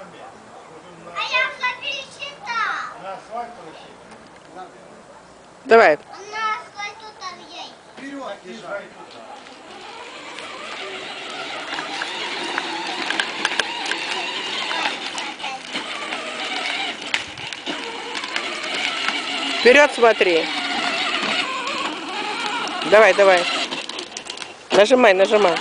А я уже пересчитал. Давай. На асфальту там есть. Вперед, езжай. Вперед смотри. Давай, давай. Нажимай, нажимай.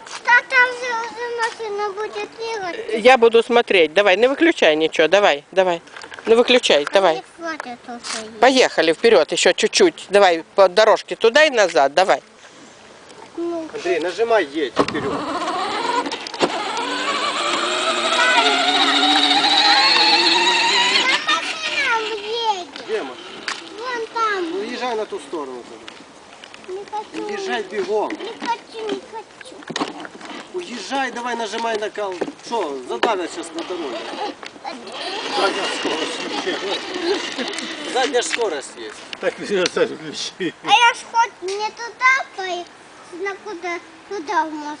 Что там за машина будет ехать? Я буду смотреть. Давай, не выключай ничего. Давай, давай. Не выключай, давай. Не хватит уже. Поехали вперед, еще чуть-чуть. Давай по дорожке туда и назад, давай. Ну, Андрей, нажимай, едь вперед. машина едет. Где машина? Вон там. Ну езжай на ту сторону тогда. Не хочу. Езжай бегом. Не хочу, не хочу. Уезжай, давай нажимай на кал. Что, задавят сейчас на дороге. Задняя скорость есть. Задняя скорость есть. Так все включи. А я ж хоть не туда поехала, на куда, туда в машину.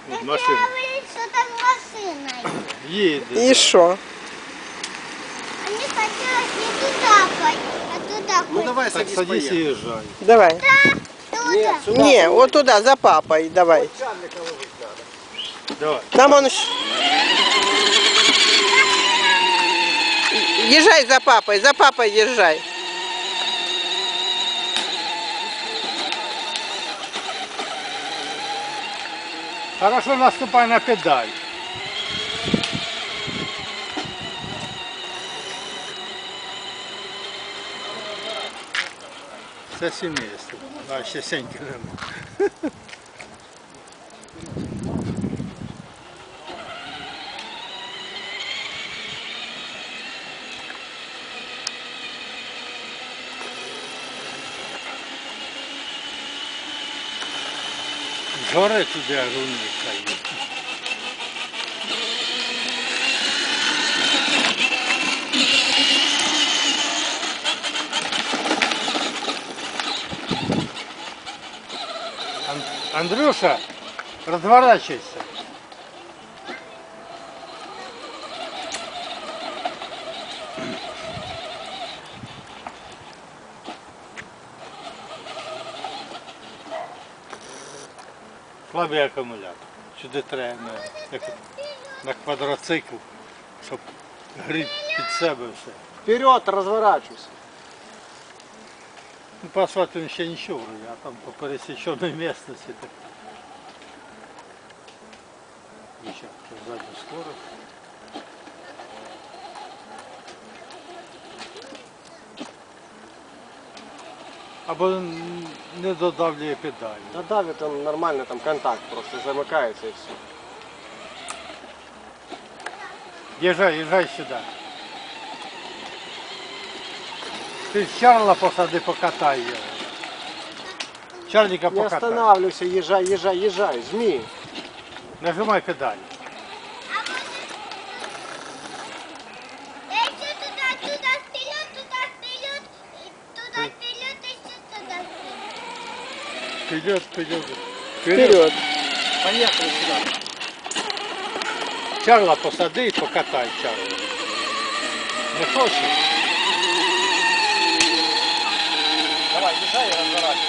Вот Так машина. я говорю, что там машина есть. Едет. И что? А мне хотелось не туда пойти, а туда Ну пойти. давай, Так садись, садись и поехали. езжай. Давай. Туда. Нет, сюда. Не, вот туда, за папой, давай. Чарлика ловить надо. Давай. Там он... Езжай за папой езжай. Хорошо наступай на педаль. Це сімейство. А ще сеньки нема. Згори туди руника є. Андрюша, разворачивайся. Слабий акумулятор. Сюди треба на квадроцикл, щоб гріб під себе все. Вперед, разворачивайся. Ну, по асфальту ще нічого вроде, а там по пересеченной местности так. Еще заднюю скорость. Або не додавлює педалі. Да давит он нормально, там контакт просто замыкается и все. Езжай сюда. Ти Чарла посади, покатай його. Чарлика Не покатай. останавливайся, езжай, жми. Нажимай педаль. Я еще туда вперед, еще туда вперед. Вперед. Вперед. Поехали сюда. Чарла посади і покатай Чарла. Не хочеш? Давай, езжай и разворачивайся.